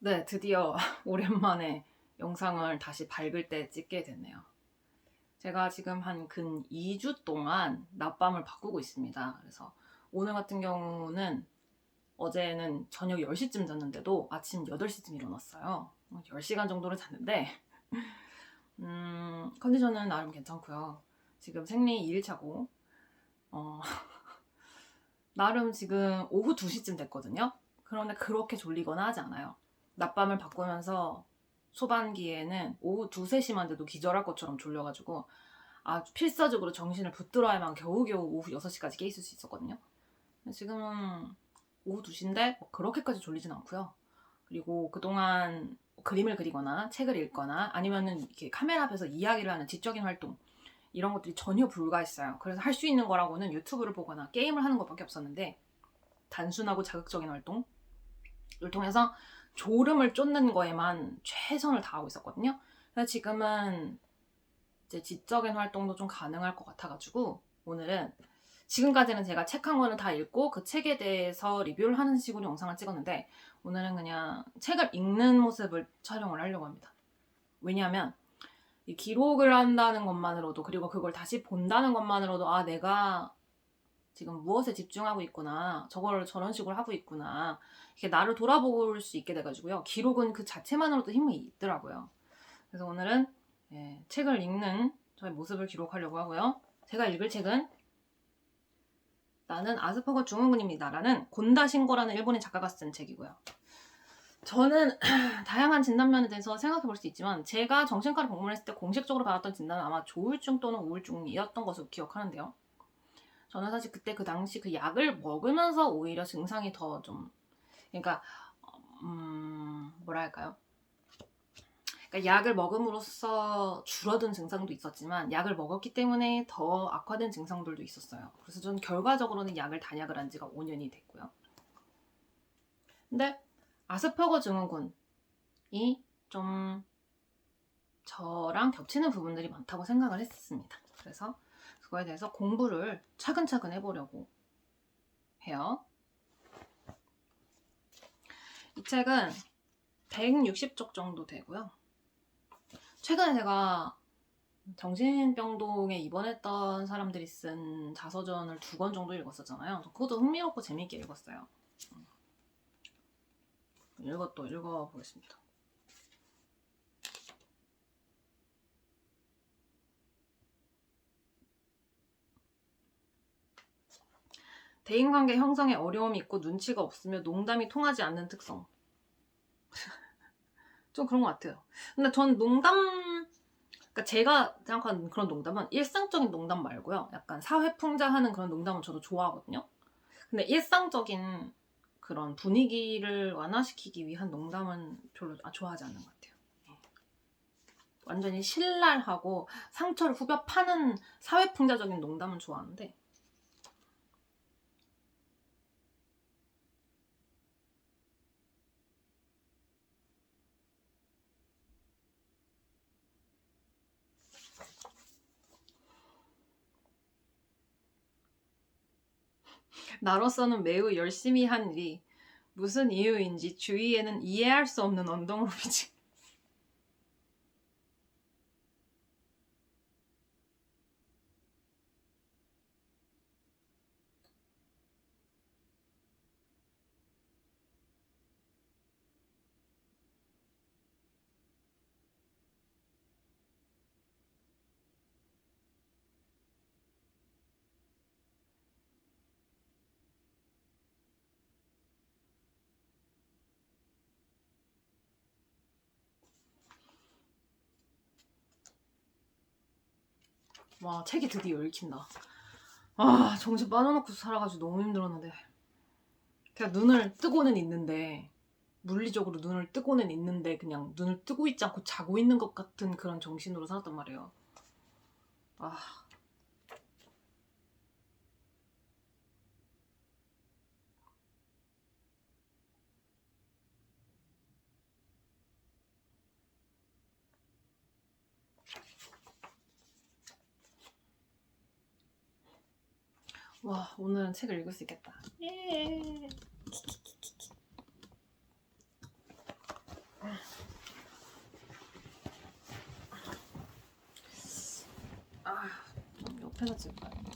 네, 드디어 오랜만에 영상을 다시 밝을 때 찍게 됐네요. 제가 지금 한 근 2주 동안 낮밤을 바꾸고 있습니다. 그래서 오늘 같은 경우는 어제는 저녁 10시쯤 잤는데도 아침 8시쯤 일어났어요. 10시간 정도를 잤는데 컨디션은 나름 괜찮고요. 지금 생리 2일차고 나름 지금 오후 2시쯤 됐거든요. 그런데 그렇게 졸리거나 하지 않아요. 낮밤을 바꾸면서 초반기에는 오후 2, 3시만 돼도 기절할 것처럼 졸려가지고 아주 필사적으로 정신을 붙들어야만 겨우겨우 오후 6시까지 깨 있을 수 있었거든요. 지금은 오후 2시인데 뭐 그렇게까지 졸리진 않고요. 그리고 그동안 그림을 그리거나 책을 읽거나 아니면은 이렇게 카메라 앞에서 이야기를 하는 지적인 활동 이런 것들이 전혀 불가했어요. 그래서 할 수 있는 거라고는 유튜브를 보거나 게임을 하는 것밖에 없었는데 단순하고 자극적인 활동을 통해서 졸음을 쫓는 거에만 최선을 다하고 있었거든요. 그래서 지금은 이제 지적인 활동도 좀 가능할 것 같아가지고 오늘은 지금까지는 제가 책 한 권을 다 읽고 그 책에 대해서 리뷰를 하는 식으로 영상을 찍었는데 오늘은 그냥 책을 읽는 모습을 촬영을 하려고 합니다. 왜냐하면 이 기록을 한다는 것만으로도 그리고 그걸 다시 본다는 것만으로도 아 내가 지금 무엇에 집중하고 있구나 저걸 저런 식으로 하고 있구나 이렇게 나를 돌아볼 수 있게 돼가지고요. 기록은 그 자체만으로도 힘이 있더라고요. 그래서 오늘은 책을 읽는 저의 모습을 기록하려고 하고요. 제가 읽을 책은 나는 아스퍼거 증후군입니다라는 곤다 신고라는 일본인 작가가 쓴 책이고요. 저는 다양한 진단면에 대해서 생각해 볼 수 있지만 제가 정신과를 방문했을 때 공식적으로 받았던 진단은 아마 조울증 또는 우울증이었던 것으로 기억하는데요. 저는 사실 그때 그 당시 그 약을 먹으면서 오히려 증상이 더 좀 그러니까 뭐랄까요? 그러니까 약을 먹음으로써 줄어든 증상도 있었지만 약을 먹었기 때문에 더 악화된 증상들도 있었어요. 그래서 저는 결과적으로는 약을 단약을 한 지가 5년이 됐고요. 근데 아스퍼거 증후군이 좀 저랑 겹치는 부분들이 많다고 생각을 했습니다. 그래서 그거에 대해서 공부를 차근차근 해보려고 해요. 이 책은 160쪽 정도 되고요. 최근에 제가 정신병동에 입원했던 사람들이 쓴 자서전을 2권 정도 읽었었잖아요. 그것도 흥미롭고 재미있게 읽었어요. 이것도 읽어보겠습니다. 대인관계 형성에 어려움이 있고 눈치가 없으며 농담이 통하지 않는 특성. 좀 그런 것 같아요. 근데 전 농담, 그러니까 제가 생각하는 그런 농담은 일상적인 농담 말고요. 약간 사회풍자하는 그런 농담은 저도 좋아하거든요. 근데 일상적인 그런 분위기를 완화시키기 위한 농담은 별로 좋아하지 않는 것 같아요. 완전히 신랄하고 상처를 후벼 파는 사회풍자적인 농담은 좋아하는데 나로서는 매우 열심히 한 일이 무슨 이유인지 주위에는 이해할 수 없는 언덕으로 비치. 와 책이 드디어 읽힌다. 아 정신 빠져놓고 살아가지고 너무 힘들었는데 그냥 눈을 뜨고는 있는데 물리적으로 눈을 뜨고는 있는데 그냥 눈을 뜨고 있지 않고 자고 있는 것 같은 그런 정신으로 살았단 말이에요. 아 와 오늘은 책을 읽을 수 있겠다. 예. 좀 옆에서 찍을까요?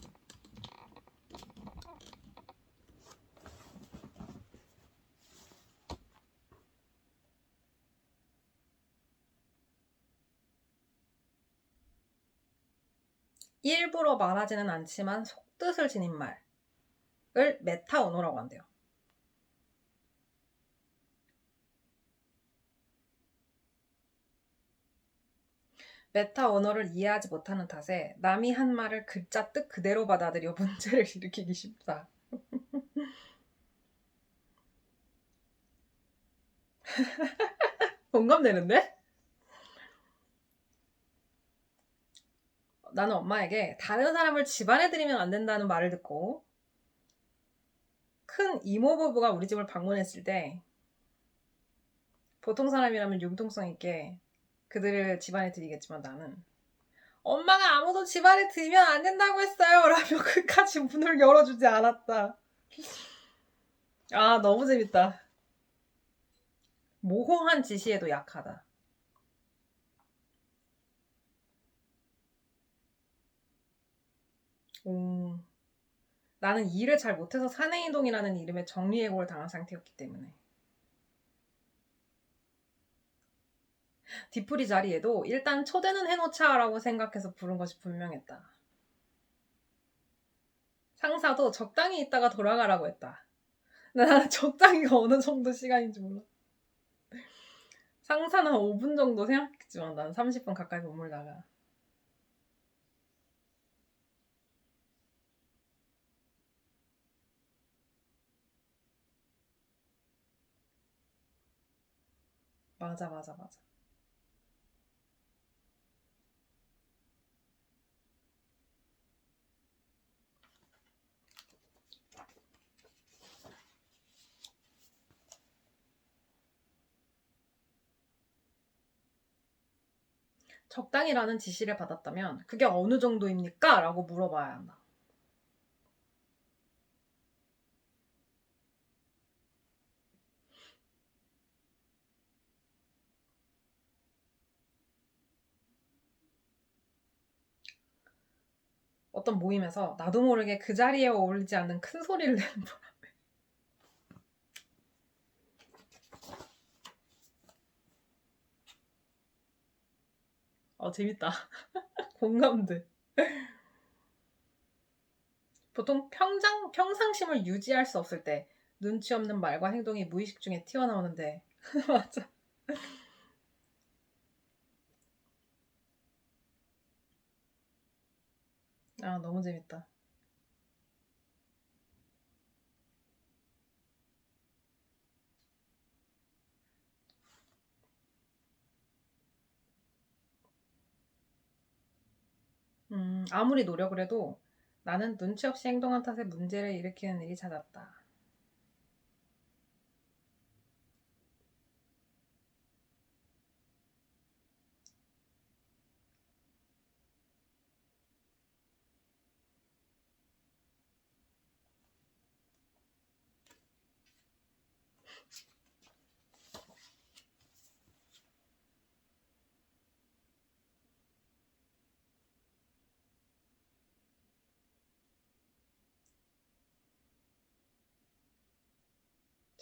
일부러 말하지는 않지만 속뜻을 지닌 말을 메타 언어라고 한대요. 메타 언어를 이해하지 못하는 탓에 남이 한 말을 글자 뜻 그대로 받아들여 문제를 일으키기 쉽다. 공감되는데? 나는 엄마에게 다른 사람을 집안에 들이면 안 된다는 말을 듣고 큰 이모부부가 우리 집을 방문했을 때 보통 사람이라면 융통성 있게 그들을 집안에 들이겠지만 나는 엄마가 아무도 집안에 들이면 안 된다고 했어요 라며 끝까지 문을 열어주지 않았다. 아, 너무 재밌다. 모호한 지시에도 약하다. 나는 이 일을 잘 못해서 산해이동이라는 이름의 정리해고를 당한 상태였기 때문에 뒤풀이 자리에도 일단 초대는 해놓자 라고 생각해서 부른 것이 분명했다. 상사도 적당히 있다가 돌아가라고 했다. 나는 적당히가 어느 정도 시간인지 몰라. 상사는 한 5분 정도 생각했지만 나는 30분 가까이 머물다가 맞아. 적당히라는 지시를 받았다면 그게 어느 정도입니까? 라고 물어봐야 한다. 어떤 모임에서 나도 모르게 그 자리에 어울리지 않는 큰 소리를 내는 바람에 재밌다. 공감돼. 보통 평상심을 유지할 수 없을 때 눈치 없는 말과 행동이 무의식 중에 튀어나오는데 맞아. 아, 너무 재밌다. 아무리 노력을 해도 나는 눈치 없이 행동한 탓에 문제를 일으키는 일이 잦았다.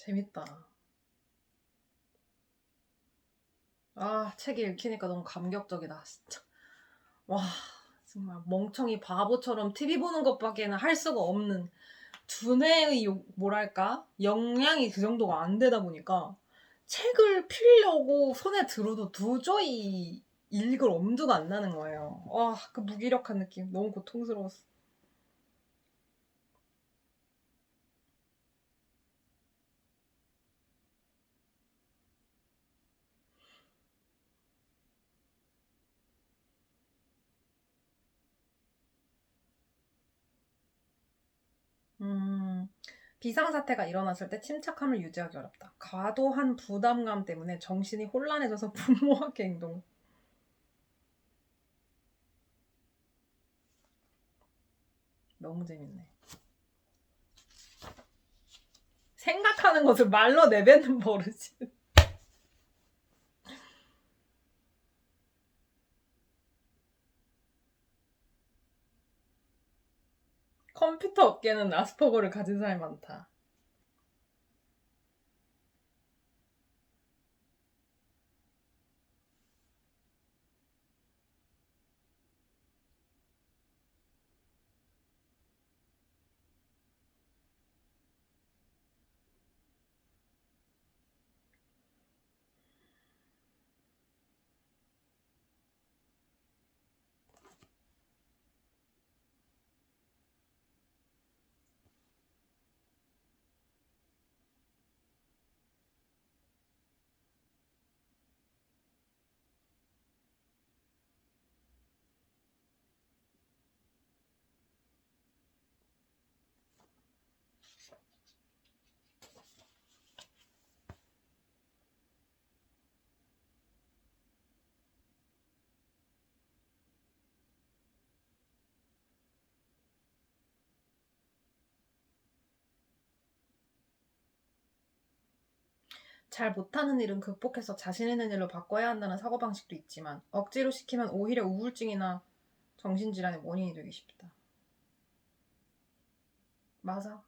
재밌다. 아, 책이 읽히니까 너무 감격적이다, 진짜. 와, 정말 멍청이 바보처럼 TV 보는 것밖에는 할 수가 없는 두뇌의 뭐랄까? 역량이 그 정도가 안 되다 보니까 책을 피려고 손에 들어도 도저히 읽을 엄두가 안 나는 거예요. 와, 그 무기력한 느낌 너무 고통스러웠어. 비상사태가 일어났을 때 침착함을 유지하기 어렵다. 과도한 부담감 때문에 정신이 혼란해져서 무모하게 행동. 너무 재밌네. 생각하는 것을 말로 내뱉는 버릇이. 컴퓨터 업계는 아스퍼거를 가진 사람이 많다. 잘 못하는 일은 극복해서 자신 있는 일로 바꿔야 한다는 사고방식도 있지만 억지로 시키면 오히려 우울증이나 정신질환의 원인이 되기 쉽다. 맞아.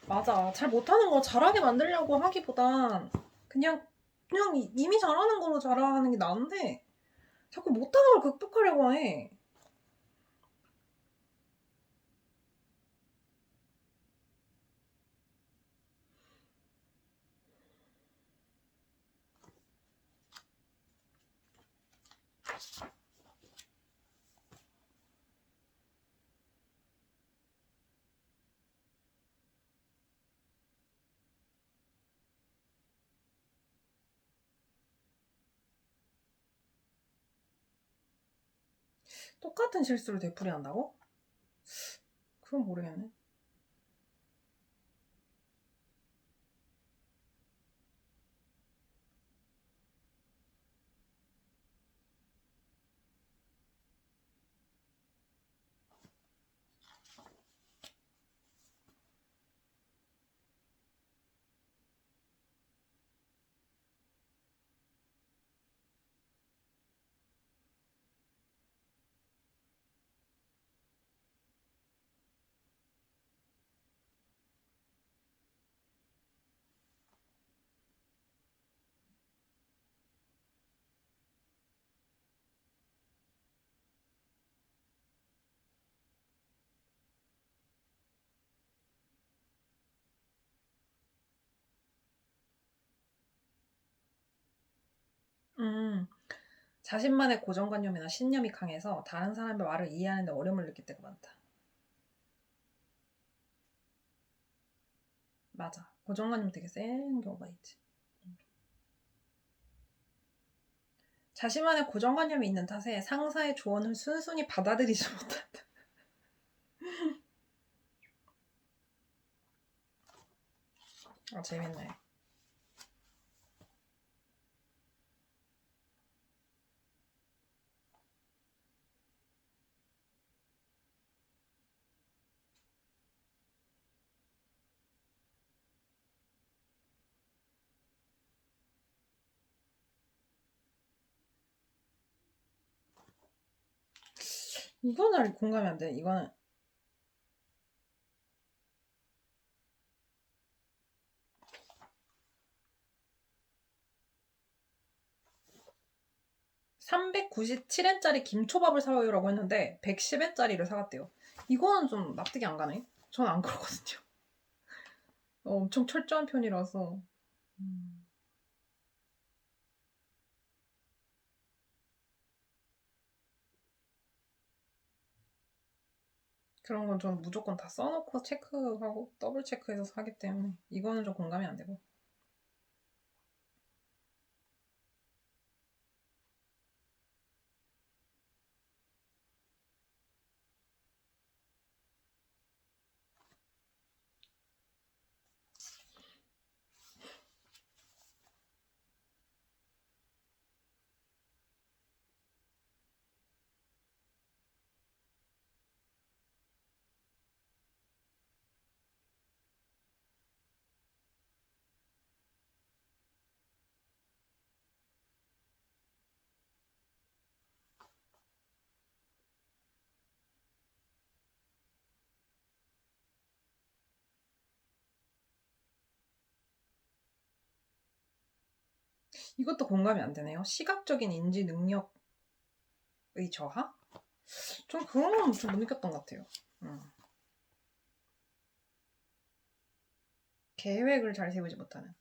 맞아. 잘 못하는 거 잘하게 만들려고 하기보단 그냥 이미 잘하는 걸로 잘하는 게 나은데 자꾸 못하는 걸 극복하려고 해. 똑같은 실수를 되풀이한다고? 그건 모르겠네. 음, 자신만의 고정관념이나 신념이 강해서 다른 사람의 말을 이해하는 데 어려움을 느낄 때가 많다. 맞아. 고정관념 되게 센 경우가 있지. 자신만의 고정관념이 있는 탓에 상사의 조언을 순순히 받아들이지 못한다. 아, 재밌네. 이거는 공감이 안 돼. 이거는 397엔짜리 김초밥을 사와요라고 했는데 110엔짜리를 사갔대요. 이거는 좀 납득이 안 가네. 저는 안 그러거든요. 엄청 철저한 편이라서. 그런 건 저는 무조건 다 써놓고 체크하고 더블 체크해서 사기 때문에 이거는 좀 공감이 안 되고. 이것도 공감이 안 되네요. 시각적인 인지 능력의 저하? 좀 그런 건 좀 못 느꼈던 것 같아요. 계획을 잘 세우지 못하는.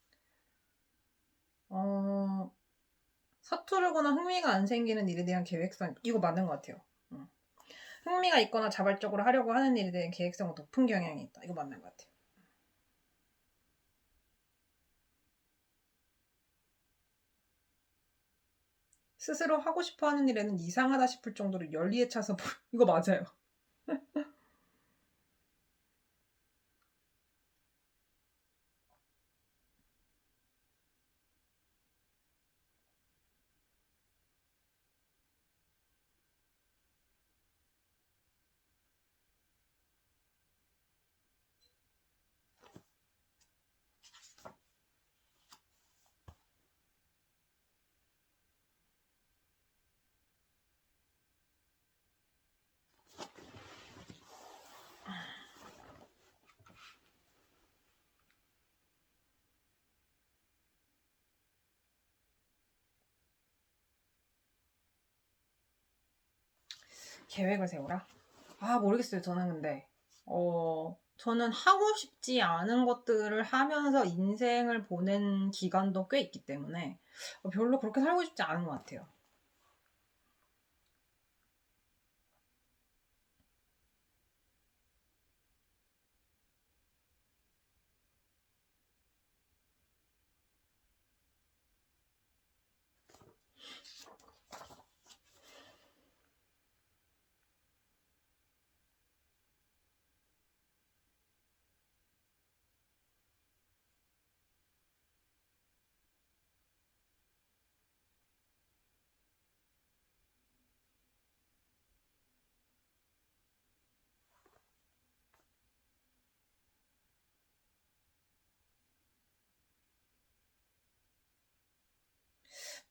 서투르거나 흥미가 안 생기는 일에 대한 계획성, 이거 맞는 것 같아요. 흥미가 있거나 자발적으로 하려고 하는 일에 대한 계획성은 높은 경향이 있다. 이거 맞는 것 같아요. 스스로 하고 싶어 하는 일에는 이상하다 싶을 정도로 열의에 차서 이거 맞아요. 계획을 세우라? 모르겠어요. 저는 근데 저는 하고 싶지 않은 것들을 하면서 인생을 보낸 기간도 꽤 있기 때문에 별로 그렇게 살고 싶지 않은 것 같아요.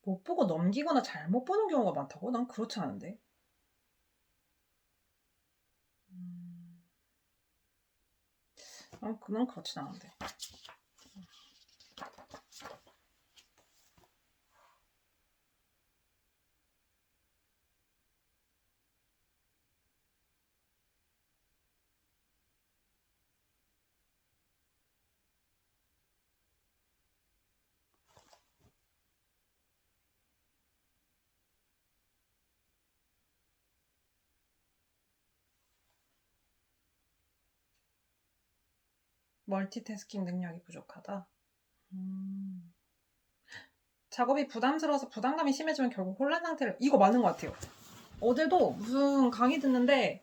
못 보고 넘기거나 잘못 보는 경우가 많다고? 난 그렇지 않은데. 난 그렇진 않은데. 멀티태스킹 능력이 부족하다. 작업이 부담스러워서 부담감이 심해지면 결국 혼란 상태를. 이거 맞는 것 같아요. 어제도 무슨 강의 듣는데,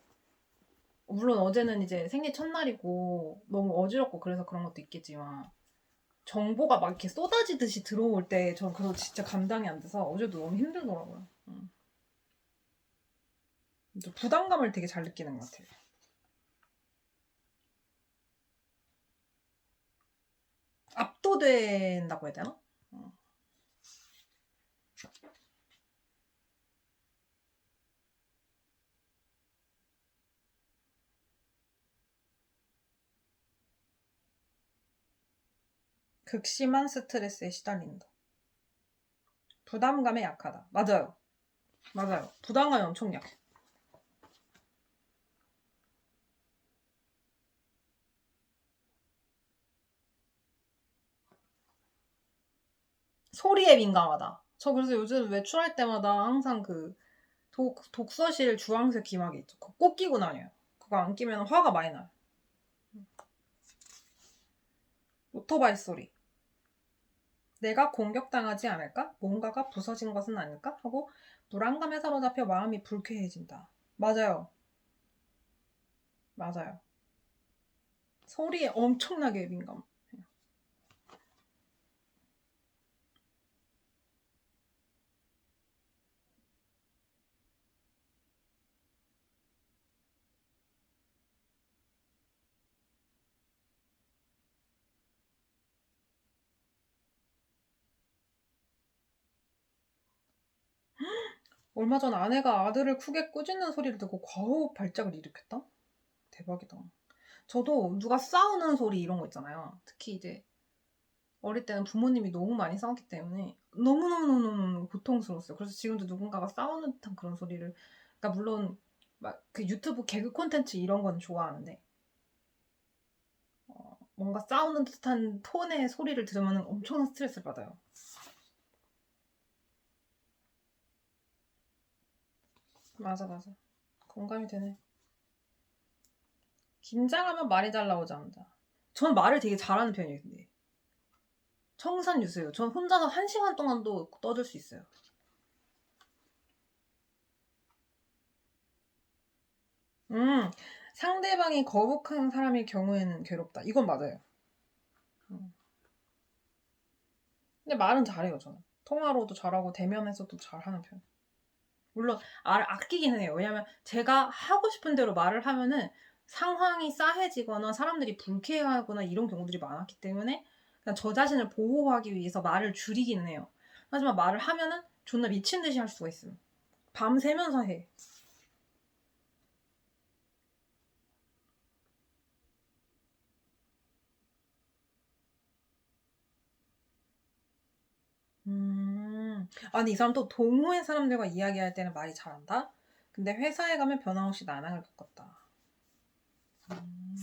물론 어제는 이제 생리 첫날이고 너무 어지럽고 그래서 그런 것도 있겠지만, 정보가 막 이렇게 쏟아지듯이 들어올 때 전 그거 진짜 감당이 안 돼서 어제도 너무 힘들더라고요. 부담감을 되게 잘 느끼는 것 같아요. 압도된다고 해야 되나? 극심한 스트레스에 시달린다. 부담감에 약하다. 맞아요. 맞아요. 부담감이 엄청 약해. 소리에 민감하다. 저 그래서 요즘 외출할 때마다 항상 그 독서실 주황색 기막이 있죠. 그거 꼭 끼고 다녀요. 그거 안 끼면 화가 많이 나요. 오토바이 소리. 내가 공격당하지 않을까? 뭔가가 부서진 것은 아닐까? 하고 불안감에 사로잡혀 마음이 불쾌해진다. 맞아요. 맞아요. 소리에 엄청나게 민감. 얼마 전 아내가 아들을 크게 꾸짖는 소리를 듣고 과호흡 발작을 일으켰다? 대박이다. 저도 누가 싸우는 소리 이런 거 있잖아요. 특히 이제 어릴 때는 부모님이 너무 많이 싸웠기 때문에 너무너무너무 고통스러웠어요. 그래서 지금도 누군가가 싸우는 듯한 그런 소리를, 그러니까 물론 막 그 유튜브 개그 콘텐츠 이런 건 좋아하는데 뭔가 싸우는 듯한 톤의 소리를 들으면 엄청난 스트레스를 받아요. 맞아, 맞아. 공감이 되네. 긴장하면 말이 잘 나오지 않는다. 전 말을 되게 잘하는 편이에요, 근데. 청산유수예요. 전 혼자서 1시간 동안도 떠들 수 있어요. 음, 상대방이 거북한 사람일 경우에는 괴롭다. 이건 맞아요. 음. 근데 말은 잘해요, 저는. 통화로도 잘하고 대면에서도 잘하는 편. 물론 아끼기는 해요. 왜냐면 제가 하고 싶은 대로 말을 하면은 상황이 싸해지거나 사람들이 불쾌해하거나 이런 경우들이 많았기 때문에 그냥 저 자신을 보호하기 위해서 말을 줄이기는 해요. 하지만 말을 하면은 존나 미친 듯이 할 수가 있어요. 밤새면서 해. 아니, 이 사람 또 동호회 사람들과 이야기할 때는 말이 잘한다? 근데 회사에 가면 변함없이 난항을 겪었다. 음,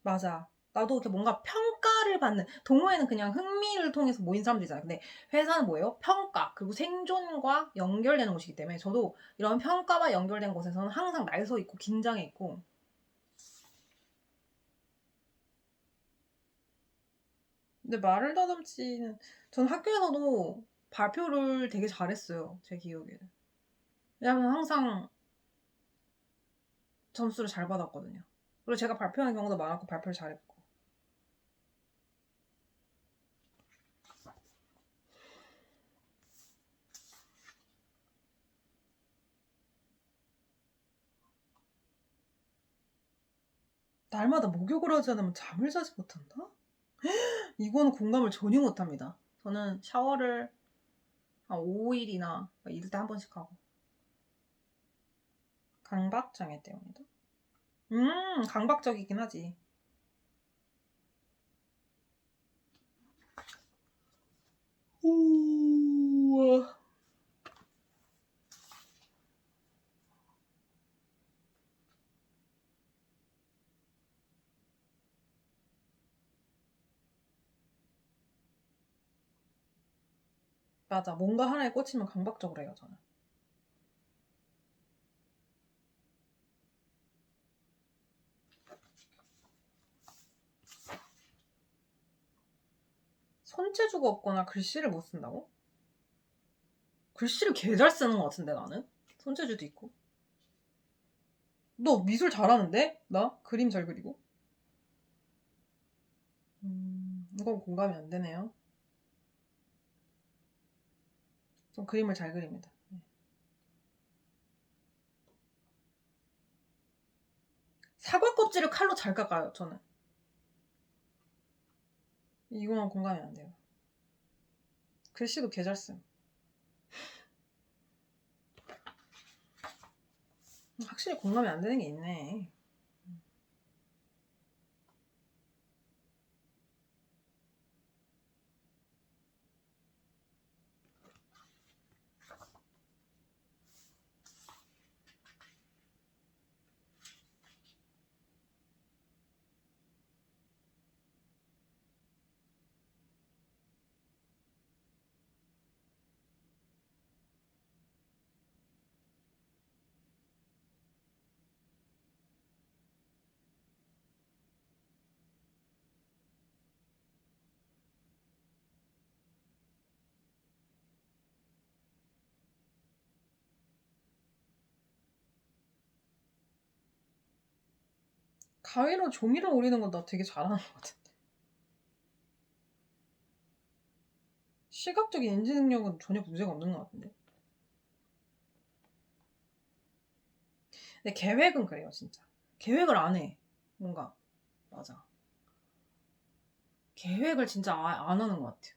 맞아. 나도 이렇게 뭔가 평가를 받는, 동호회는 그냥 흥미를 통해서 모인 사람들이잖아요. 근데 회사는 뭐예요? 평가, 그리고 생존과 연결되는 곳이기 때문에 저도 이런 평가와 연결된 곳에서는 항상 날 서 있고 긴장해 있고. 근데 말을 더듬지는, 전 학교에서도 발표를 되게 잘했어요. 제 기억에는. 왜냐면 항상 점수를 잘 받았거든요. 그리고 제가 발표하는 경우도 많았고 발표를 잘했고. 날마다 목욕을 하지 않으면 잠을 자지 못한다? 이거는 공감을 전혀 못합니다. 저는 샤워를 한 5일이나 이럴 때 한 번씩 하고. 강박장애 때문이다. 강박적이긴 하지. 우와. 맞아. 뭔가 하나에 꽂히면 강박적으로 해요, 저는. 손재주가 없거나 글씨를 못 쓴다고? 글씨를 개 잘 쓰는 것 같은데, 나는? 손재주도 있고. 너 미술 잘하는데? 나? 그림 잘 그리고? 이건 공감이 안 되네요. 전 그림을 잘 그립니다. 네. 사과 껍질을 칼로 잘 깎아요, 저는. 이거는 공감이 안 돼요. 글씨도 개 잘 씀. 확실히 공감이 안 되는 게 있네. 가위로 종이를 오리는 건 나 되게 잘하는 것 같은데. 시각적인 인지 능력은 전혀 문제가 없는 것 같은데. 근데 계획은 그래요, 진짜. 계획을 안 해. 뭔가. 맞아. 계획을 진짜 안 하는 것 같아요.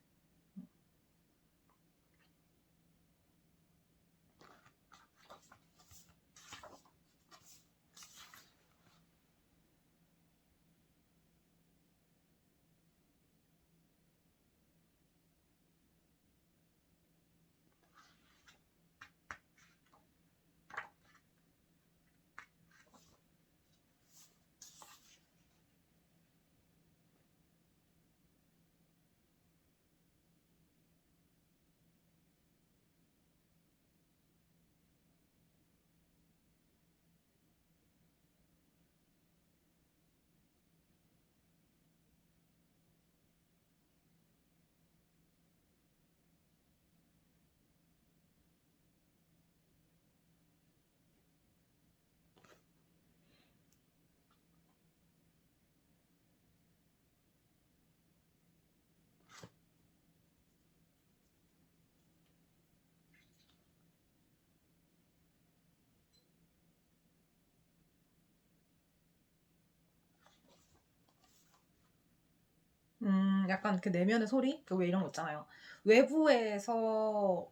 약간 그 내면의 소리? 그 왜 이런 거 있잖아요. 외부에서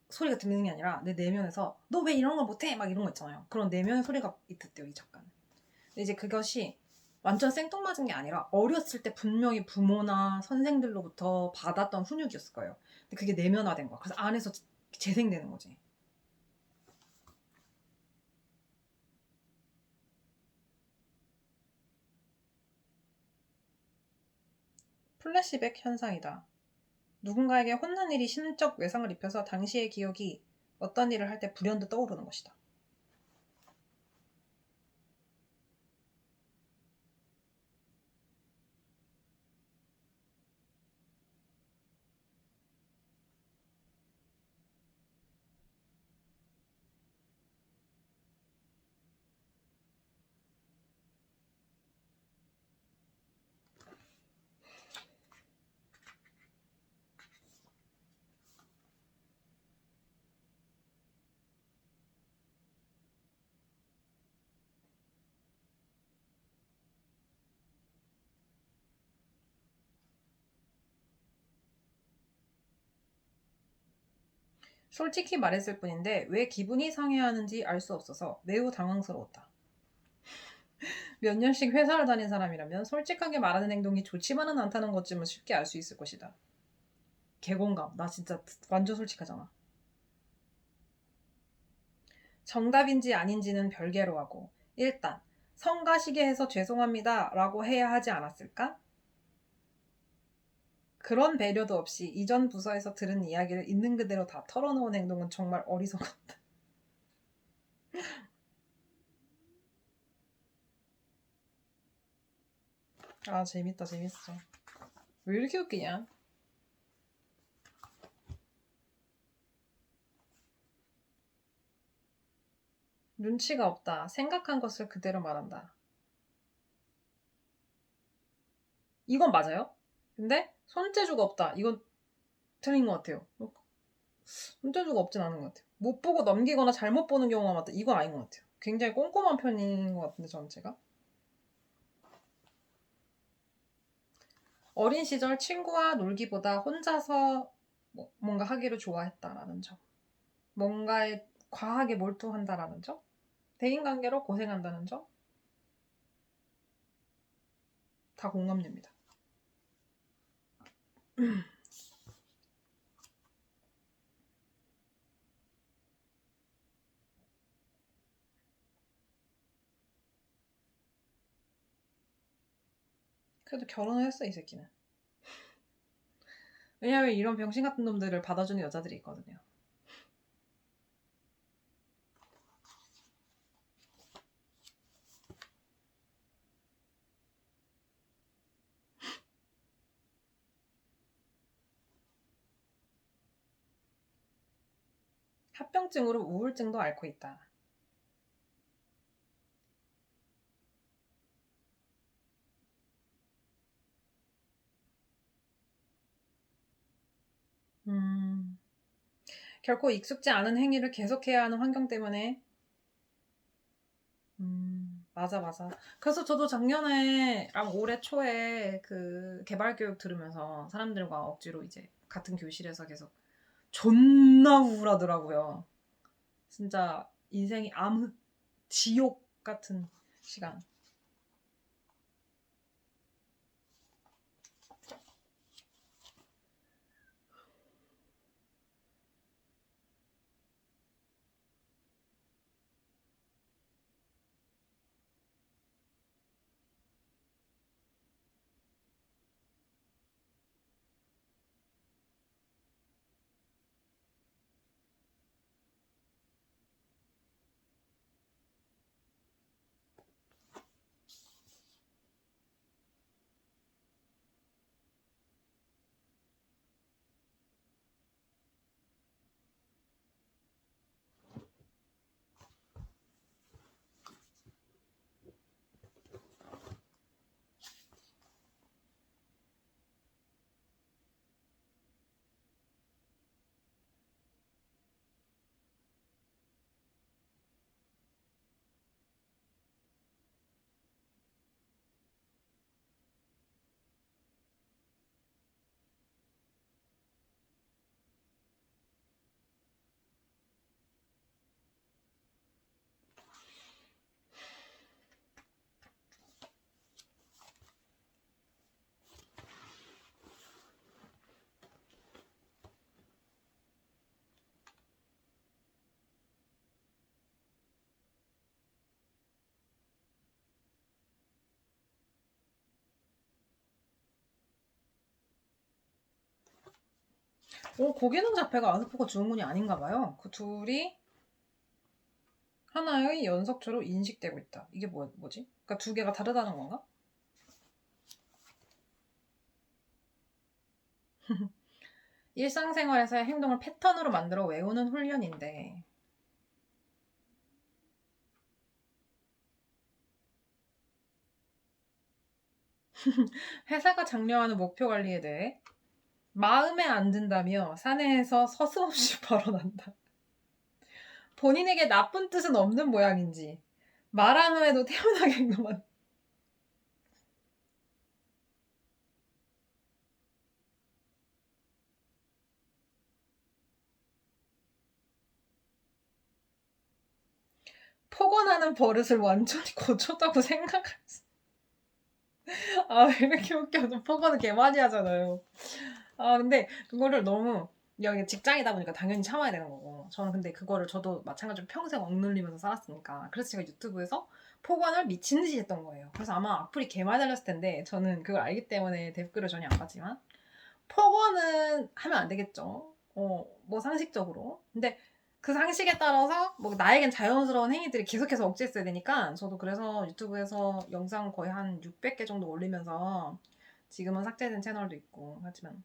소리가 들리는 게 아니라 내 내면에서 너 왜 이런 걸 못해? 막 이런 거 있잖아요. 그런 내면의 소리가 있댔대요, 이 작가는. 근데 이제 그것이 완전 생뚱맞은 게 아니라 어렸을 때 분명히 부모나 선생들로부터 받았던 훈육이었을 거예요. 근데 그게 내면화된 거야. 그래서 안에서 재생되는 거지. 플래시백 현상이다. 누군가에게 혼난 일이 심적 외상을 입혀서 당시의 기억이 어떤 일을 할 때 불현듯 떠오르는 것이다. 솔직히 말했을 뿐인데 왜 기분이 상해하는지 알 수 없어서 매우 당황스러웠다. 몇 년씩 회사를 다닌 사람이라면 솔직하게 말하는 행동이 좋지만은 않다는 것쯤은 쉽게 알 수 있을 것이다. 개공감. 나 진짜 완전 솔직하잖아. 정답인지 아닌지는 별개로 하고 일단 성가시게 해서 죄송합니다 라고 해야 하지 않았을까? 그런 배려도 없이 이전 부서에서 들은 이야기를 있는 그대로 다 털어놓은 행동은 정말 어리석었다. 아 재밌다 재밌어. 왜 이렇게 웃기냐? 눈치가 없다. 생각한 것을 그대로 말한다. 이건 맞아요? 근데 손재주가 없다. 이건 틀린 것 같아요. 손재주가 없진 않은 것 같아요. 못 보고 넘기거나 잘못 보는 경우가 많다. 이건 아닌 것 같아요. 굉장히 꼼꼼한 편인 것 같은데 전체가. 어린 시절 친구와 놀기보다 혼자서 뭔가 하기를 좋아했다라는 점. 뭔가에 과하게 몰두한다라는 점. 대인관계로 고생한다는 점. 다 공감됩니다. 그래도 결혼을 했어 이 새끼는. 왜냐면 이런 병신 같은 놈들을 받아주는 여자들이 있거든요. 합병증으로 우울증도 앓고 있다. 음, 결코 익숙지 않은 행위를 계속해야 하는 환경 때문에 맞아 맞아. 그래서 저도 작년에랑 올해 초에 그 개발 교육 들으면서 사람들과 억지로 이제 같은 교실에서 계속 존나 우울하더라고요. 진짜 인생이 암흑 지옥 같은 시간. 고기능 자폐가 아스퍼거 증후군이 아닌가 봐요. 그 둘이 하나의 연속체로 인식되고 있다. 이게 뭐지? 그러니까 두 개가 다르다는 건가? 일상생활에서의 행동을 패턴으로 만들어 외우는 훈련인데 회사가 장려하는 목표 관리에 대해 마음에 안 든다며 사내에서 서슴없이 발언한다. 본인에게 나쁜 뜻은 없는 모양인지 말 안 해도 태연하게 행동한. 폭언하는 버릇을 완전히 고쳤다고 생각했어. 아, 왜 이렇게 웃겨. 저 폭언은 개 많이 하잖아요. 아, 근데 그거를 너무 여기 직장이다 보니까 당연히 참아야 되는 거고 저는 근데 그거를 저도 마찬가지로 평생 억눌리면서 살았으니까 그래서 제가 유튜브에서 폭언을 미친 듯이 했던 거예요. 그래서 아마 악플이 개 많이 달렸을 텐데 저는 그걸 알기 때문에 댓글을 전혀 안 봤지만 폭언은 하면 안 되겠죠. 뭐 상식적으로. 근데 그 상식에 따라서 뭐 나에겐 자연스러운 행위들이 계속해서 억제했어야 되니까 저도 그래서 유튜브에서 영상 거의 한 600개 정도 올리면서 지금은 삭제된 채널도 있고 하지만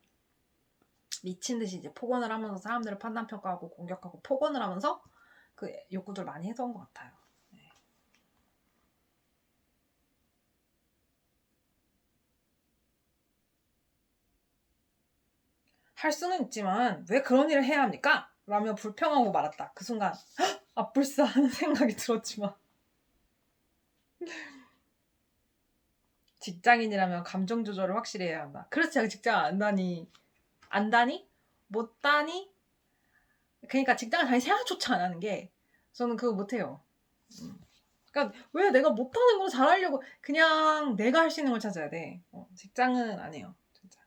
미친 듯이 이제 폭언을 하면서 사람들을 판단평가하고 공격하고 폭언을 하면서 그 욕구들 많이 해서온 것 같아요. 네. 할 수는 있지만 왜 그런 일을 해야 합니까? 라며 불평하고 말았다. 그 순간 아뿔싸 하는 생각이 들었지만 직장인이라면 감정 조절을 확실히 해야 한다. 그렇지, 직장 안다니? 못다니? 그러니까 직장을 다니 생각조차 안 하는 게 저는 그거 못해요. 그러니까 왜 내가 못하는 걸 잘하려고 그냥 내가 할 수 있는 걸 찾아야 돼. 직장은 안 해요. 진짜.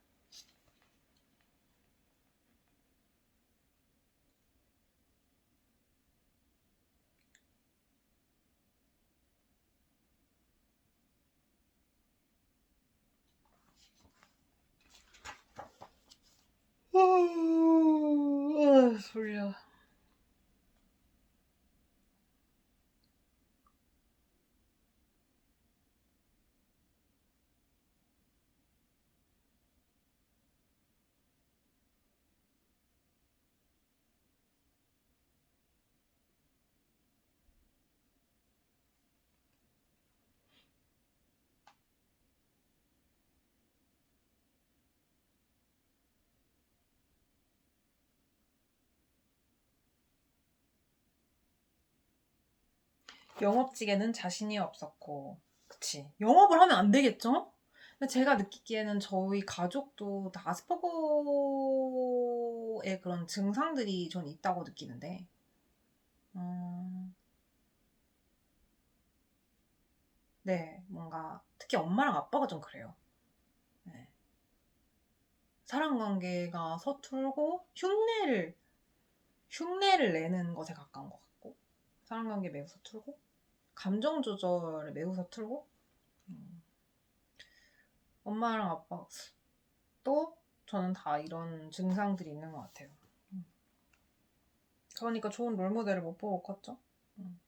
졸려. 영업직에는 자신이 없었고, 그치. 영업을 하면 안 되겠죠? 근데 제가 느끼기에는 저희 가족도 다 아스퍼거의 그런 증상들이 전 있다고 느끼는데, 음, 네, 뭔가, 특히 엄마랑 아빠가 좀 그래요. 네. 사람 관계가 서툴고, 흉내를 내는 것에 가까운 것 같고, 사람 관계 매우 서툴고, 감정 조절에 매우 서툴고, 음, 엄마랑 아빠, 또 저는 다 이런 증상들이 있는 것 같아요. 음. 그러니까 좋은 롤모델을 못 보고 컸죠. 음.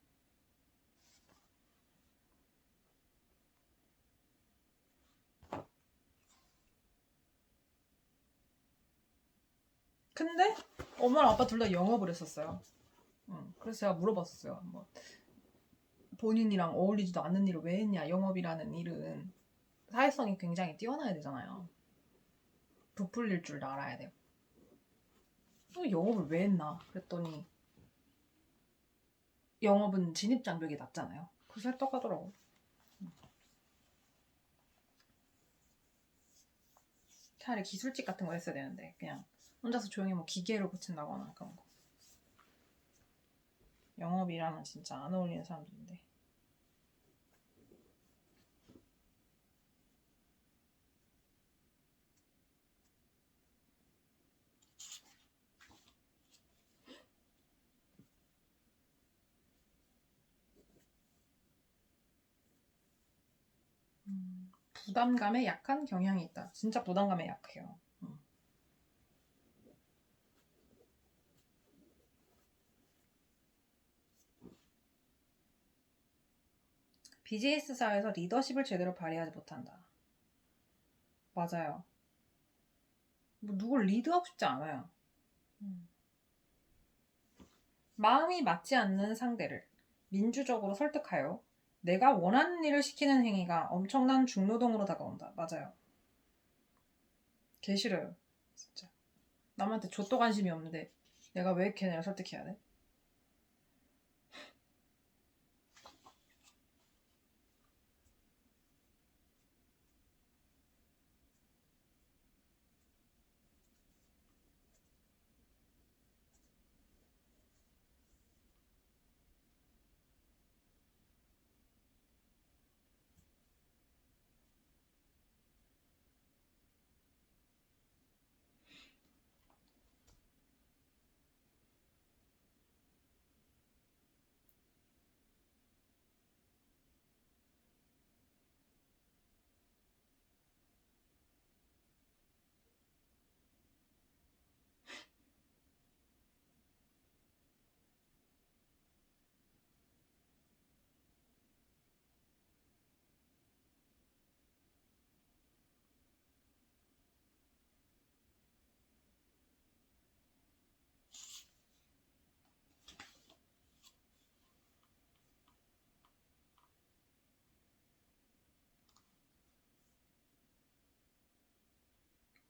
근데 엄마랑 아빠 둘 다 영업을 했었어요. 그래서 제가 물어봤었어요. 뭐 본인이랑 어울리지도 않는 일을 왜 했냐. 영업이라는 일은 사회성이 굉장히 뛰어나야 되잖아요. 부풀릴 줄 알아야 돼요. 또 영업을 왜 했나 그랬더니 영업은 진입장벽이 낮잖아요. 그래서 했다고 하더라고. 차라리 기술직 같은 거 했어야 되는데 그냥 혼자서 조용히 뭐 기계를 고친다거나 그런 거. 영업이랑은 진짜 안 어울리는 사람들인데. 부담감에 약한 경향이 있다. 진짜 부담감에 약해요. BJS 사회에서 리더십을 제대로 발휘하지 못한다. 맞아요. 뭐 누굴 리드하고 싶지 않아요. 마음이 맞지 않는 상대를 민주적으로 설득하여 내가 원하는 일을 시키는 행위가 엄청난 중노동으로 다가온다. 맞아요. 개 싫어요. 진짜. 남한테 좆도 관심이 없는데 내가 왜 걔네를 설득해야 돼?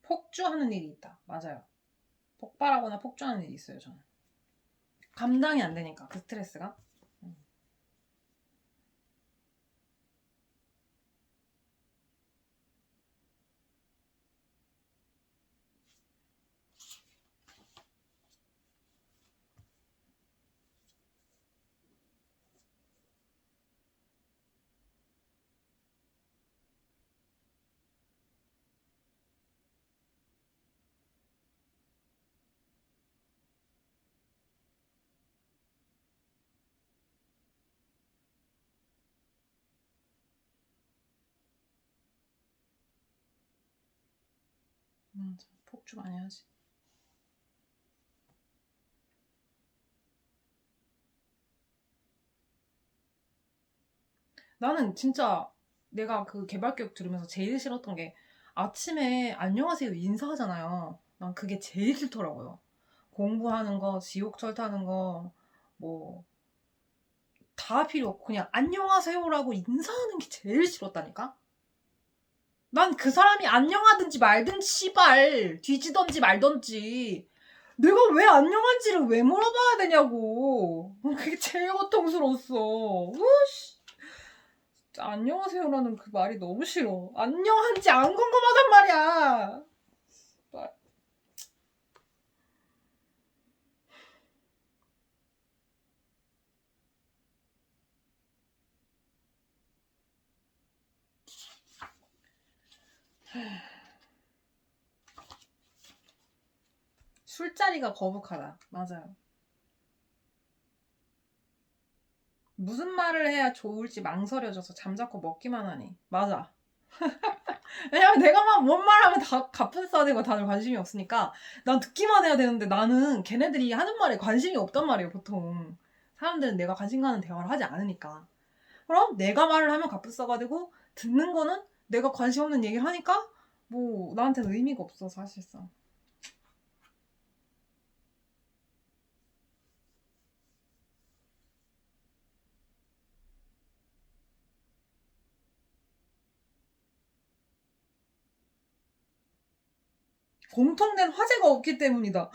폭주하는 일이 있다. 맞아요. 폭발하거나 폭주하는 일이 있어요. 저는. 감당이 안 되니까 그 스트레스가. 폭주 많이 하지. 나는 진짜 내가 그 개발교육 들으면서 제일 싫었던 게 아침에 안녕하세요 인사하잖아요. 난 그게 제일 싫더라고요. 공부하는 거, 지옥철 타는 거, 뭐 다 필요 없고 그냥 안녕하세요라고 인사하는 게 제일 싫었다니까? 난 그 사람이 안녕하든지 말든지 씨발 뒤지던지 말던지 내가 왜 안녕한지를 왜 물어봐야 되냐고. 그게 제일 고통스러웠어. 우씨. 안녕하세요라는 그 말이 너무 싫어. 안녕한지 안 궁금하단 말이야. 술자리가 거북하다. 맞아요. 무슨 말을 해야 좋을지 망설여져서 잠자코 먹기만 하니. 맞아. 왜냐면 내가 막 뭔 말하면 다 가쁜 써야 되고 다들 관심이 없으니까 난 듣기만 해야 되는데 나는 걔네들이 하는 말에 관심이 없단 말이에요. 보통 사람들은 내가 관심 가는 대화를 하지 않으니까. 그럼 내가 말을 하면 가뿐싸가 되고 듣는 거는 내가 관심 없는 얘기를 하니까 뭐 나한테는 의미가 없어 사실상. 공통된 화제가 없기 때문이다.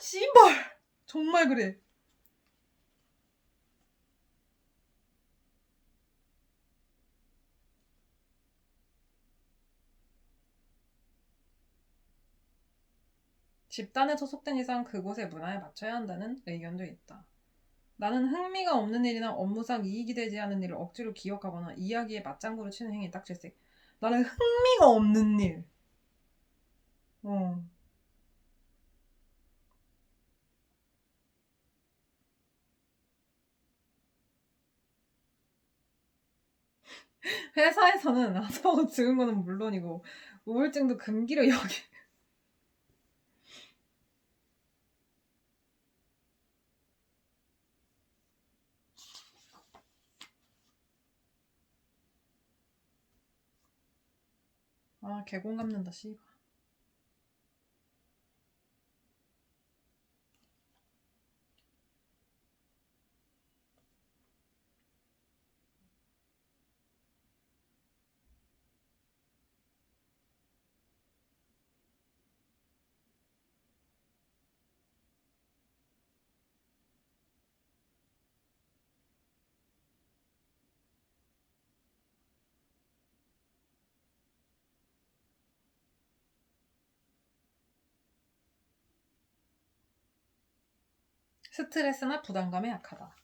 씨발 정말 그래. 집단에 소속된 이상 그곳의 문화에 맞춰야 한다는 의견도 있다. 나는 흥미가 없는 일이나 업무상 이익이 되지 않은 일을 억지로 기억하거나 이야기에 맞장구를 치는 행위 딱 질색. 나는 흥미가 없는 일. 회사에서는 아파하고 죽은 거는 물론이고 우울증도 금기로 여기. 아, 개공 감는다, 씨발. 스트레스나 부담감에 약하다.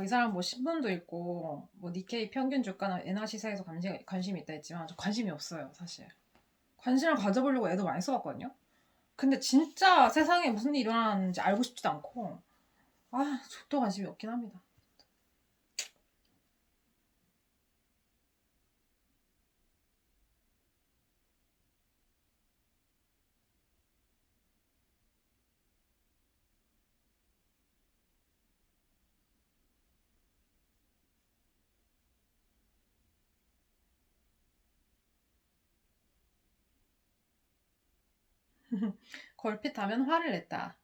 이 사람 뭐 신문도 읽고 뭐 니케이 평균 주가나 엔화 시세에서 관심이 있다 했지만 저 관심이 없어요, 사실. 관심을 가져보려고 애도 많이 써봤거든요. 근데 진짜 세상에 무슨 일이 일어나는지 알고 싶지도 않고 저도 관심이 없긴 합니다. 걸핏하면 화를 냈다.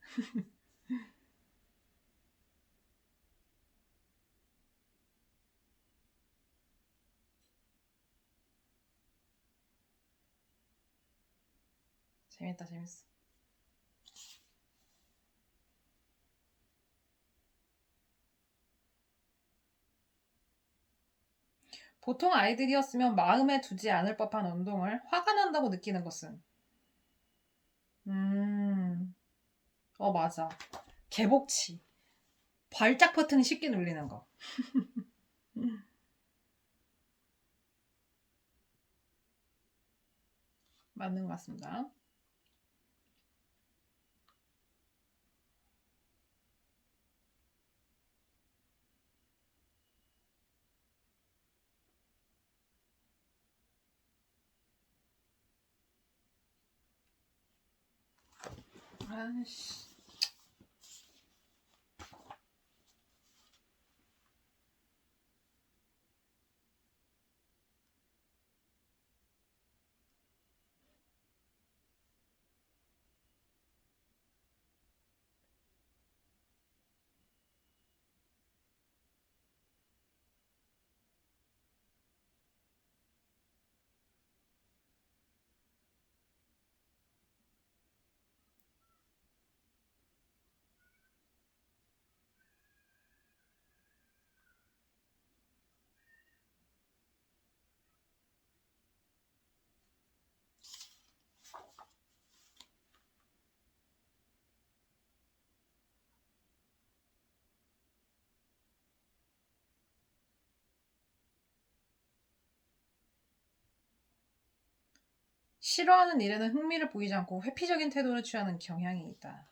재밌다, 재밌어. 보통 아이들이었으면 마음에 두지 않을 법한 운동을 화가 난다고 느끼는 것은? 음, 맞아. 개복치. 발작 버튼이 쉽게 눌리는 거. 맞는 것 같습니다. 아이씨. 싫어하는 일에는 흥미를 보이지 않고 회피적인 태도를 취하는 경향이 있다.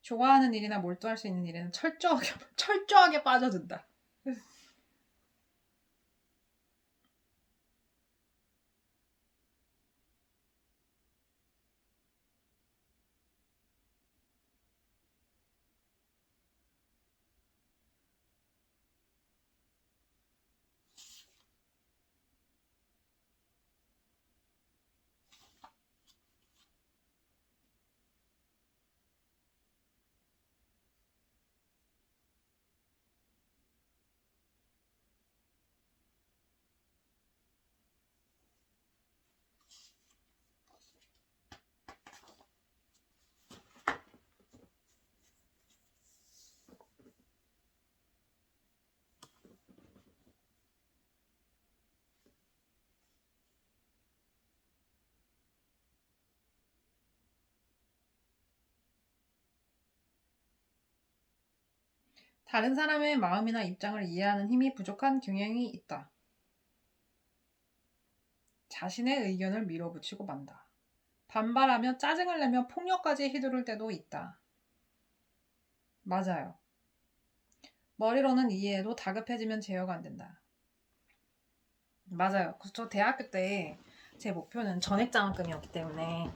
좋아하는 일이나 몰두할 수 있는 일에는 철저하게 빠져든다. 다른 사람의 마음이나 입장을 이해하는 힘이 부족한 경향이 있다. 자신의 의견을 밀어붙이고 만다. 반발하며 짜증을 내며 폭력까지 휘두를 때도 있다. 맞아요. 머리로는 이해해도 다급해지면 제어가 안 된다. 맞아요. 그래서 저 대학교 때 제 목표는 전액 장학금이었기 때문에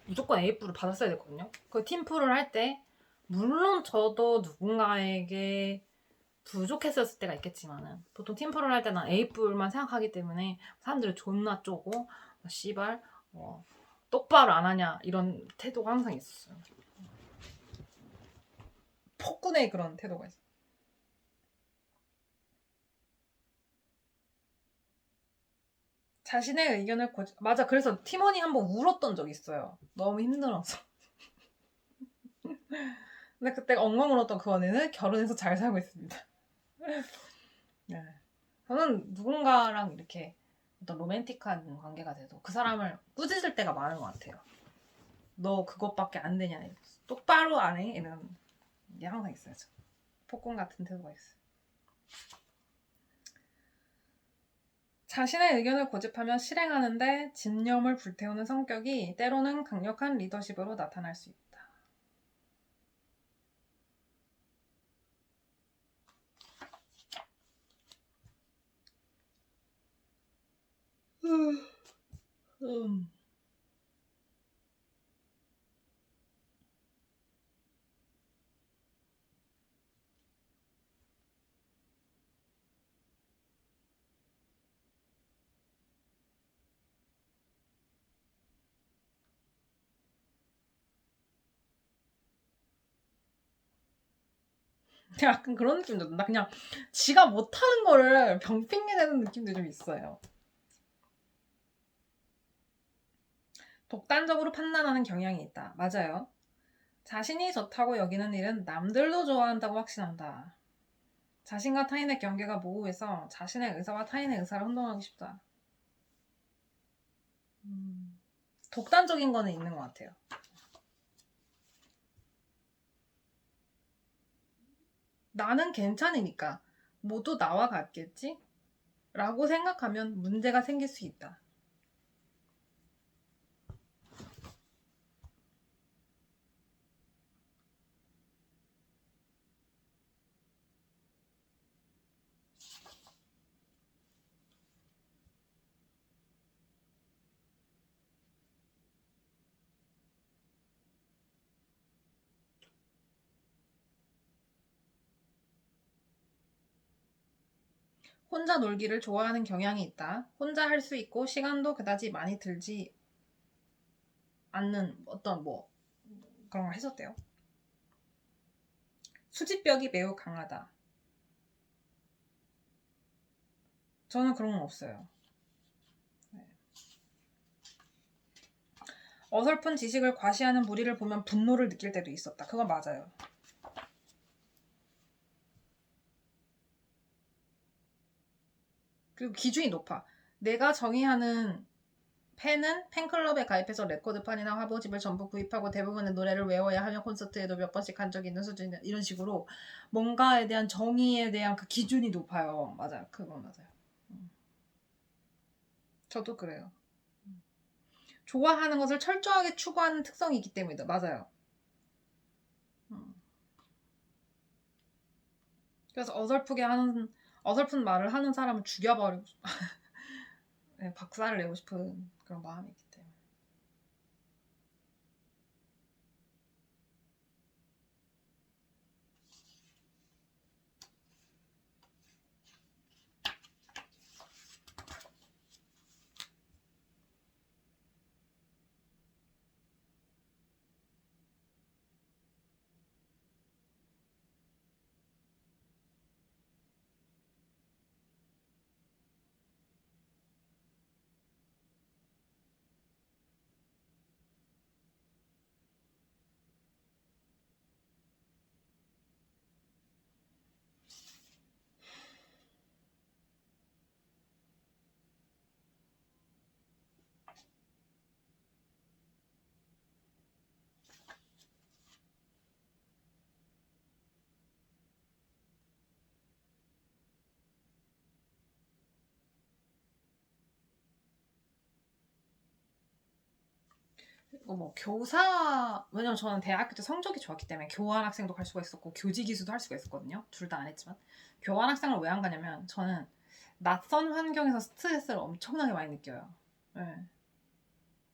무조건 A뿔을 받았어야 됐거든요. 그 팀플을 할 때 물론 저도 누군가에게 부족했었을 때가 있겠지만은 보통 팀플을 할 때는 A뿔만 생각하기 때문에 사람들이 존나 쪼고 씨발 똑바로 안 하냐 이런 태도가 항상 있었어요. 폭군의 그런 태도가 있어요. 자신의 의견을 맞아. 그래서 팀원이 한번 울었던 적이 있어요. 너무 힘들어서. 근데 그때 엉엉 울었던 그 언니는 결혼해서 잘 살고 있습니다. 네. 저는 누군가랑 이렇게 어떤 로맨틱한 관계가 돼도 그 사람을 꾸짖을 때가 많은 것 같아요. 너 그것밖에 안 되냐 이러면서. 똑바로 안 해? 이런 게 항상 있어요. 폭군 같은 태도가 있어요. 자신의 의견을 고집하며 실행하는데 집념을 불태우는 성격이 때로는 강력한 리더십으로 나타날 수 있다. 음. 약간 그런 느낌도 든다. 그냥 지가 못하는 거를 병핑계 대는 느낌도 좀 있어요. 독단적으로 판단하는 경향이 있다. 맞아요. 자신이 좋다고 여기는 일은 남들도 좋아한다고 확신한다. 자신과 타인의 경계가 모호해서 자신의 의사와 타인의 의사를 혼동하기 쉽다. 독단적인 거는 있는 것 같아요. 나는 괜찮으니까 모두 나와 같겠지? 라고 생각하면 문제가 생길 수 있다. 혼자 놀기를 좋아하는 경향이 있다. 혼자 할 수 있고 시간도 그다지 많이 들지 않는 어떤 그런 걸 했었대요. 수집벽이 매우 강하다. 저는 그런 건 없어요. 네. 어설픈 지식을 과시하는 무리를 보면 분노를 느낄 때도 있었다. 그건 맞아요. 그리고 기준이 높아. 내가 정의하는 팬은 팬클럽에 가입해서 레코드판이나 화보집을 전부 구입하고 대부분의 노래를 외워야 하며 콘서트에도 몇 번씩 간 적이 있는 수준이다. 이런 식으로 뭔가에 대한 정의에 대한 그 기준이 높아요. 맞아요. 그건 맞아요. 저도 그래요. 좋아하는 것을 철저하게 추구하는 특성이 있기 때문이다. 맞아요. 그래서 어설픈 말을 하는 사람을 죽여버리고 네, 박살을 내고 싶은 그런 마음이 있기 때문에. 뭐 왜냐면 저는 대학교 때 성적이 좋았기 때문에 교환학생도 갈 수가 있었고 교직이수도 할 수가 있었거든요. 둘 다 안 했지만 교환학생을 왜 안 가냐면 저는 낯선 환경에서 스트레스를 엄청나게 많이 느껴요. 네.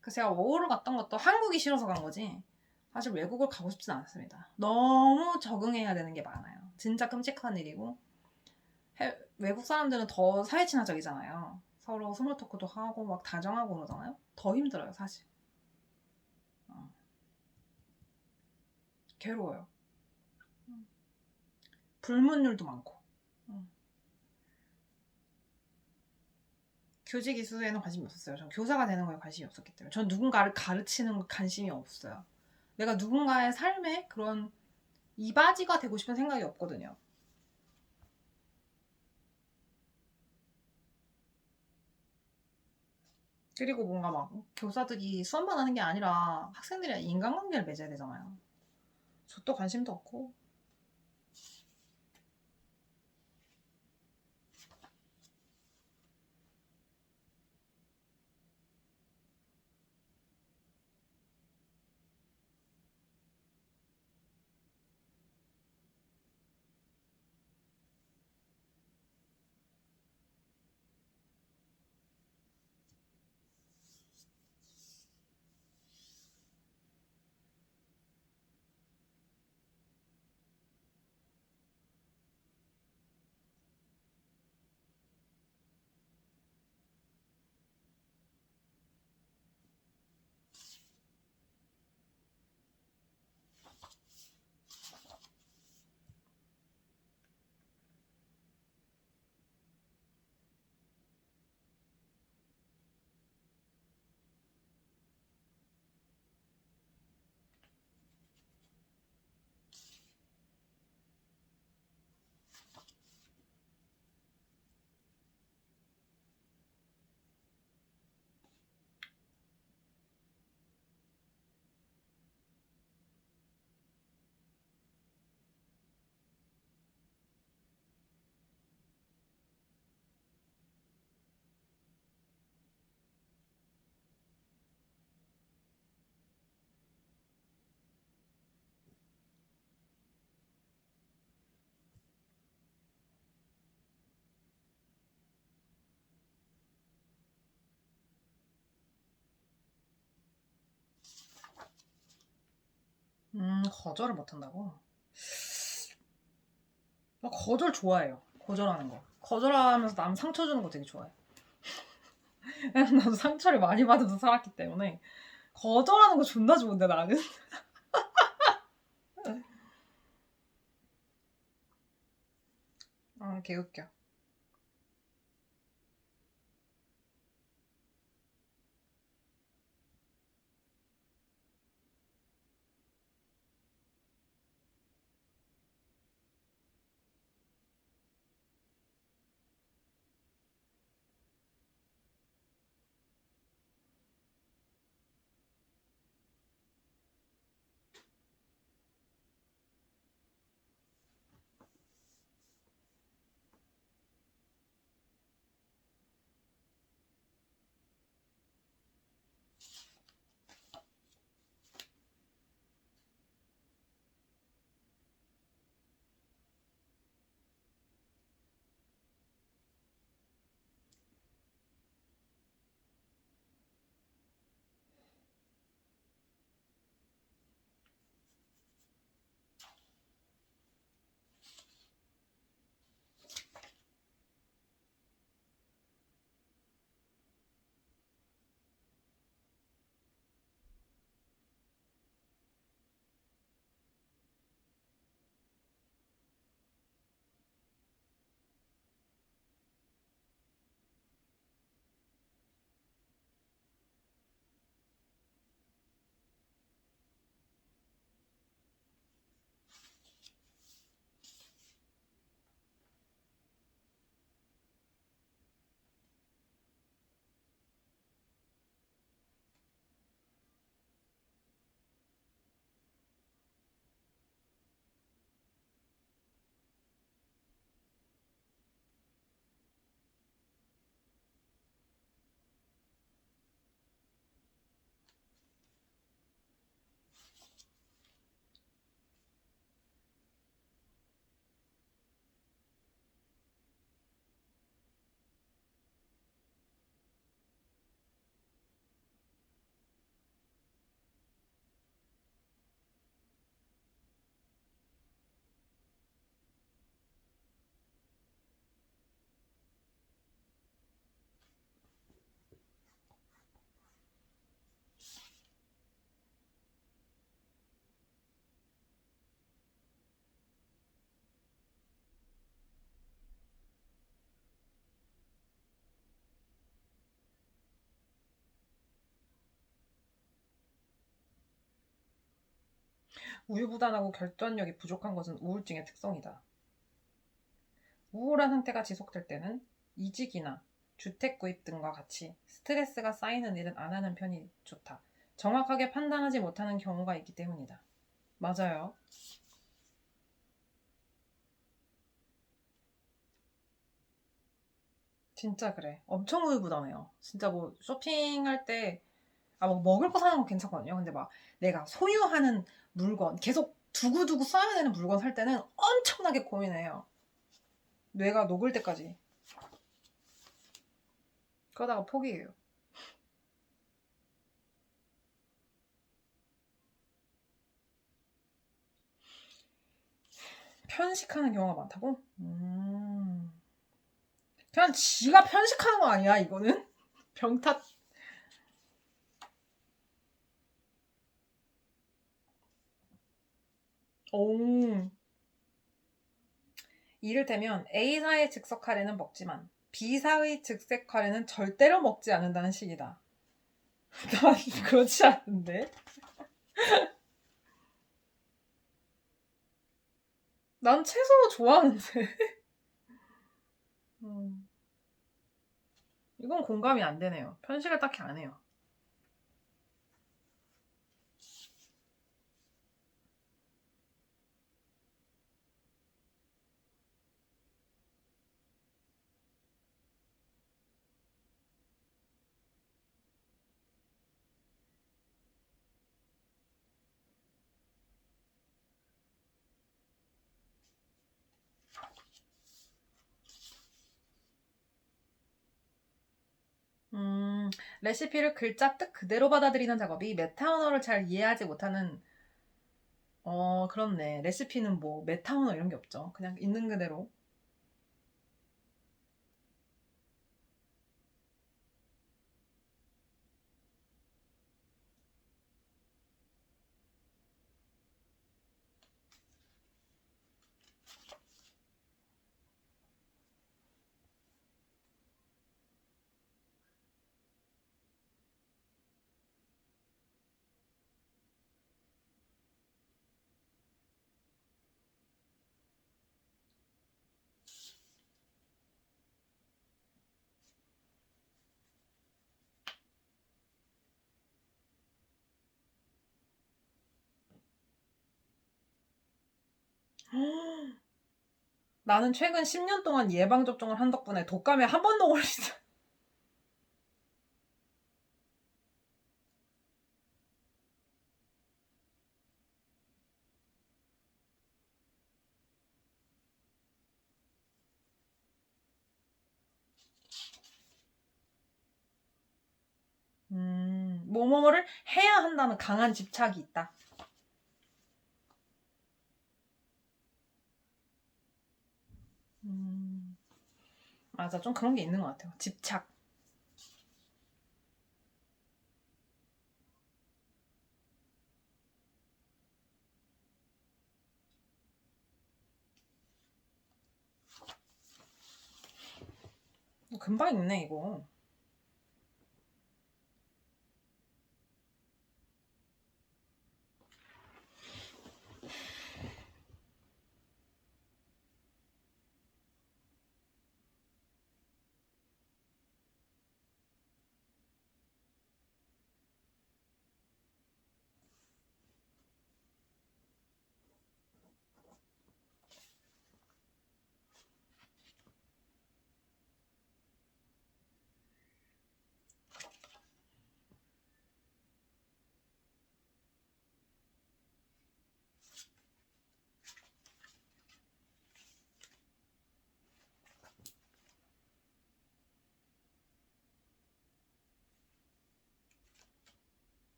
그래서 제가 워홀을 갔던 것도 한국이 싫어서 간 거지 사실 외국을 가고 싶진 않습니다. 너무 적응해야 되는 게 많아요. 진짜 끔찍한 일이고 외국 사람들은 더 사회 친화적이잖아요. 서로 스몰 토크도 하고 막 다정하고 그러잖아요. 더 힘들어요 사실. 괴로워요. 불문율도 많고. 교직 이수에는 관심이 없었어요. 전 교사가 되는 거에 관심이 없었기 때문에. 전 누군가를 가르치는 거 관심이 없어요. 내가 누군가의 삶에 그런 이바지가 되고 싶은 생각이 없거든요. 그리고 뭔가 막 교사들이 수업만 하는 게 아니라 학생들이랑 인간관계를 맺어야 되잖아요. 저 또 관심도 없고. 거절을 못한다고? 나 거절 좋아해요. 거절하는 거. 거절하면서 남 상처 주는 거 되게 좋아해. 나도 상처를 많이 받아서 살았기 때문에 거절하는 거 존나 좋은데 나는. 개웃겨. 우유부단하고 결단력이 부족한 것은 우울증의 특성이다. 우울한 상태가 지속될 때는 이직이나 주택 구입 등과 같이 스트레스가 쌓이는 일은 안 하는 편이 좋다. 정확하게 판단하지 못하는 경우가 있기 때문이다. 맞아요. 진짜 그래. 엄청 우유부단해요. 진짜 뭐 쇼핑할 때, 뭐 먹을 거 사는 건 괜찮거든요. 근데 막 내가 소유하는 물건, 계속 두고두고 써야 되는 물건 살 때는 엄청나게 고민해요. 뇌가 녹을 때까지. 그러다가 포기해요. 편식하는 경우가 많다고? 그냥 지가 편식하는 거 아니야, 이거는? 병탓. 오. 이를테면 A사의 즉석 카레는 먹지만 B사의 즉석 카레는 절대로 먹지 않는다는 식이다. 난 그렇지 않은데. 난 채소 좋아하는데. 음. 이건 공감이 안 되네요. 편식을 딱히 안 해요. 레시피를 글자 뜻 그대로 받아들이는 작업이 메타 언어를 잘 이해하지 못하는 그렇네. 레시피는 뭐 메타 언어 이런 게 없죠. 그냥 있는 그대로. 나는 최근 10년 동안 예방접종을 한 덕분에 독감에 한 번도 걸리지. 뭐뭐를 해야 한다는 강한 집착이 있다. 맞아, 좀 그런 게 있는 것 같아요. 집착. 금방 읽네, 이거.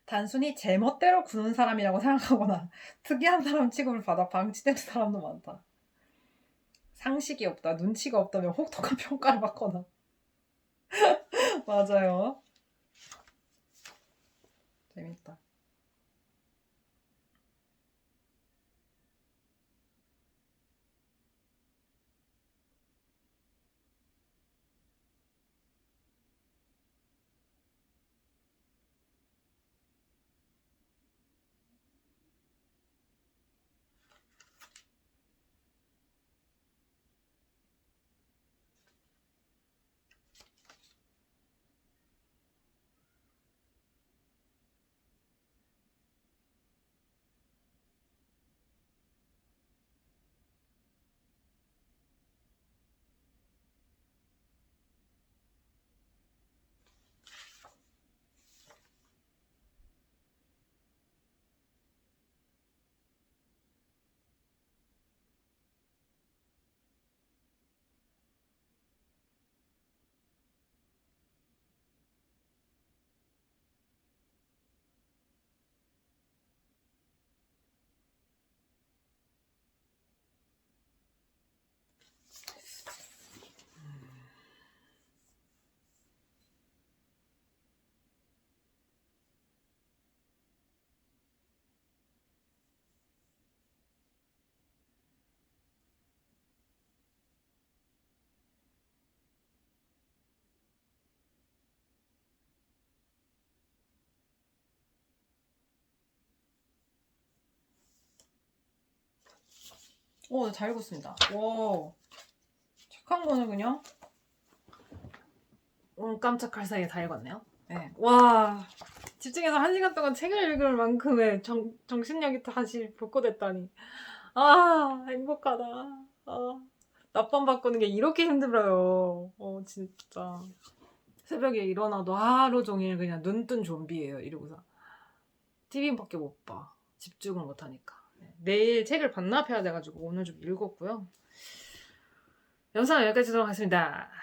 단순히 제멋대로 구는 사람이라고 생각하거나 특이한 사람 취급을 받아 방치되는 사람도 많다. 상식이 없다, 눈치가 없다며 혹독한 평가를 받거나. 맞아요. 재밌다. 오, 잘 읽었습니다. 와, 착한 거는 그냥 깜짝할 사이에 다 읽었네요. 네. 와, 집중해서 1시간 동안 책을 읽을 만큼의 정신력이 다시 복구됐다니. 아, 행복하다. 아, 낮밤 바꾸는 게 이렇게 힘들어요. 진짜. 새벽에 일어나도 하루 종일 그냥 눈 뜬 좀비예요, 이러고서. TV밖에 못 봐. 집중을 못 하니까. 내일 책을 반납해야 돼가지고 오늘 좀 읽었고요. 영상은 여기까지 하도록 하겠습니다.